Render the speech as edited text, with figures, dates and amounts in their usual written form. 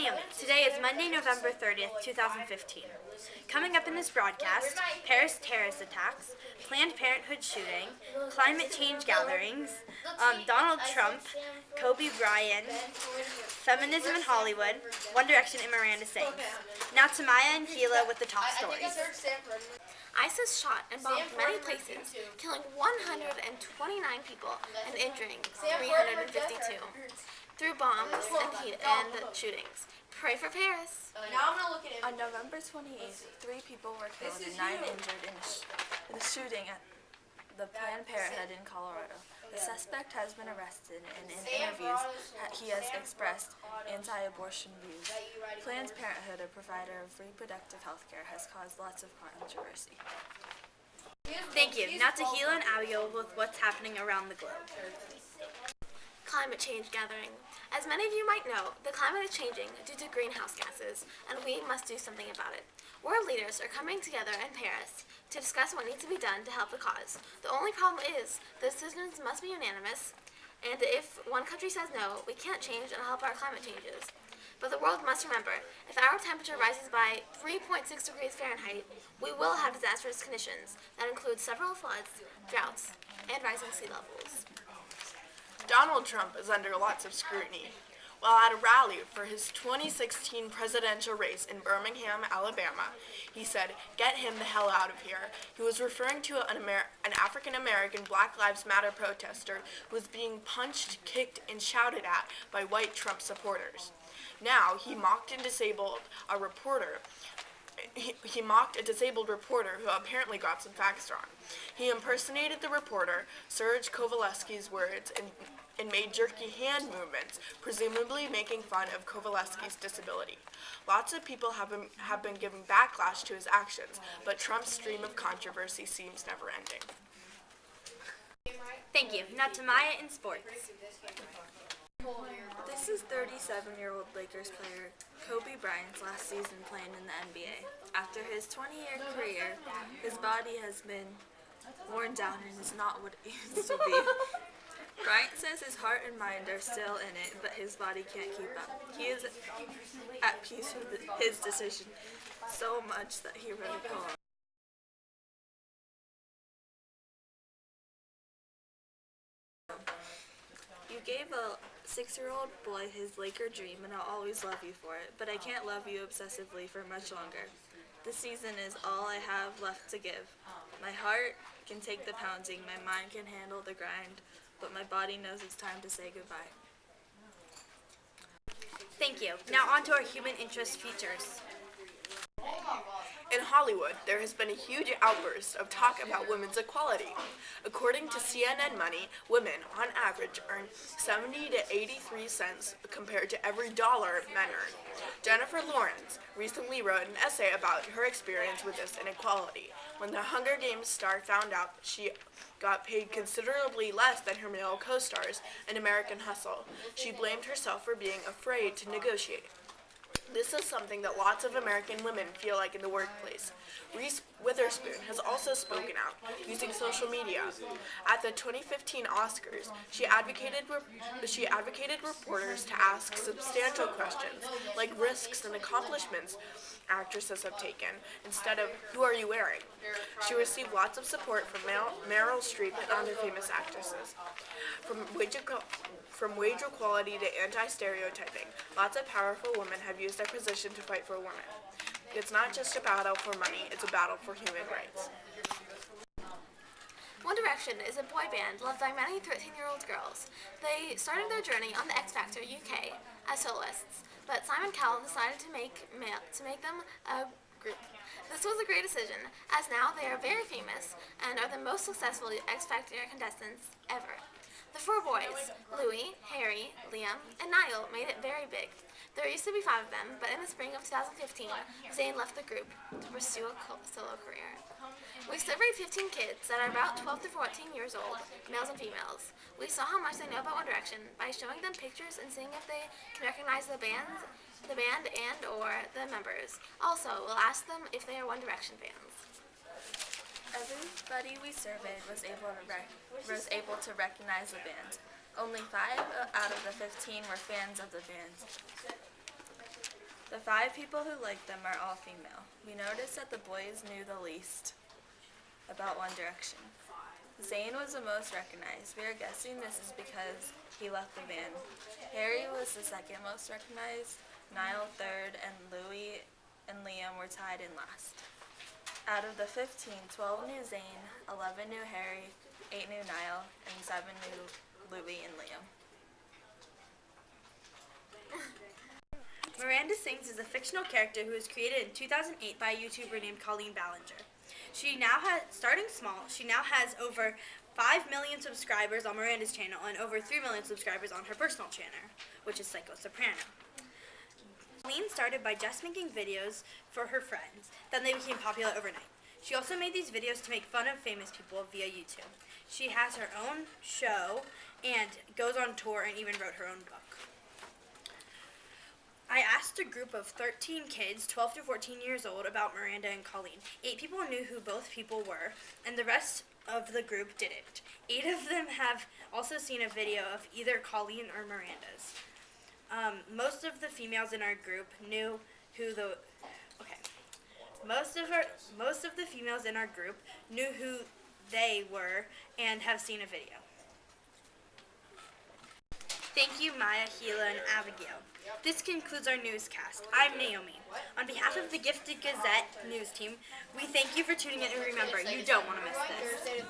Naomi. Today is Monday, November 30th, 2015. Coming up in this broadcast, Paris terrorist attacks, Planned Parenthood shooting, climate change gatherings, Donald Trump, Kobe Bryant, feminism in Hollywood, One Direction, and Miranda sings. Now to Maya and Hila with the top stories. ISIS shot and bombed many places, killing 129 people and injuring 352 through bombs and shootings. Pray for Paris. On November 28th, 3 people were killed and 9 injured in the shooting at the Planned Parenthood in Colorado. The suspect has been arrested, and in interviews, he has expressed anti-abortion views. Planned Parenthood, a provider of reproductive health care, has caused lots of controversy. Thank you. Now to Hila and Abigail with what's happening around the globe. Climate change gathering. As many of you might know, the climate is changing due to greenhouse gases, and we must do something about it. World leaders are coming together in Paris to discuss what needs to be done to help the cause. The only problem is the decisions must be unanimous, and if one country says no, we can't change and help our climate changes. But the world must remember, if our temperature rises by 3.6 degrees Fahrenheit, we will have disastrous conditions that include several floods, droughts, and rising sea levels. Donald Trump is under lots of scrutiny. While at a rally for his 2016 presidential race in Birmingham, Alabama, he said, "Get him the hell out of here." He was referring to an African-American Black Lives Matter protester who was being punched, kicked, and shouted at by white Trump supporters. Now, he mocked a disabled reporter who apparently got some facts wrong. He impersonated the reporter, Serge Kowalski's words, and made jerky hand movements, presumably making fun of Kowalski's disability. Lots of people have been giving backlash to his actions, but Trump's stream of controversy seems never ending. Thank you. Now to Maya in sports. This is 37-year-old Lakers player Kobe Bryant's last season playing in the NBA. After his 20-year career, his body has been worn down and is not what it used to be. Bryant says his heart and mind are still in it, but his body can't keep up. He is at peace with his decision so much that he wrote a poem. You gave a 6-year-old boy his Laker dream, and I'll always love you for it, but I can't love you obsessively for much longer. This season is all I have left to give. My heart can take the pounding, my mind can handle the grind, but my body knows it's time to say goodbye. Thank you. Now on to our human interest features. In Hollywood, there has been a huge outburst of talk about women's equality. According to CNN Money, women, on average, earn 70 to 83 cents compared to every dollar men earn. Jennifer Lawrence recently wrote an essay about her experience with this inequality. When the Hunger Games star found out she got paid considerably less than her male co-stars in American Hustle, she blamed herself for being afraid to negotiate. This is something that lots of American women feel like in the workplace. Reese Witherspoon has also spoken out, using social media. At the 2015 Oscars, she advocated reporters to ask substantial questions, like risks and accomplishments actresses have taken, instead of "who are you wearing?" She received lots of support from Meryl Streep and other famous actresses. From wage equality to anti-stereotyping, lots of powerful women have used their position to fight for women. It's not just a battle for money, it's a battle for human rights. One Direction is a boy band loved by many 13-year-old girls. They started their journey on the X Factor UK as soloists, but Simon Cowell decided to make them a group. This was a great decision, as now they are very famous and are the most successful X Factor contestants ever. The 4 boys, Louis, Harry, Liam, and Niall, made it very big. There used to be 5 of them, but in the spring of 2015, Zayn left the group to pursue a solo career. We surveyed 15 kids that are about 12 to 14 years old, males and females. We saw how much they know about One Direction by showing them pictures and seeing if they can recognize the band and or the members. Also, we'll ask them if they are One Direction fans. Everybody we surveyed was able to recognize the band. Only 5 out of the 15 were fans of the band. The 5 people who liked them are all female. We noticed that the boys knew the least about One Direction. Zayn was the most recognized. We are guessing this is because he left the band. Harry was the second most recognized, Niall third, and Louis and Liam were tied in last. Out of the 15, 12 knew Zayn, 11 knew Harry, 8 knew Niall, and 7 knew Louis and Liam. Miranda Sings is a fictional character who was created in 2008 by a YouTuber named Colleen Ballinger. She now has, starting small, she now has over 5 million subscribers on Miranda's channel and over 3 million subscribers on her personal channel, which is Psycho Soprano. Colleen started by just making videos for her friends, then they became popular overnight. She also made these videos to make fun of famous people via YouTube. She has her own show and goes on tour and even wrote her own book. I asked a group of 13 kids, 12 to 14 years old, about Miranda and Colleen. 8 people knew who both people were, and the rest of the group didn't. 8 of them have also seen a video of either Colleen or Miranda's. Most of the females in our group knew who the... Okay. Most of the females in our group knew who they were and have seen a video. Thank you, Maya, Hila, and Abigail. This concludes our newscast. I'm Naomi. On behalf of the Gifted Gazette news team, we thank you for tuning in, and remember, you don't want to miss this.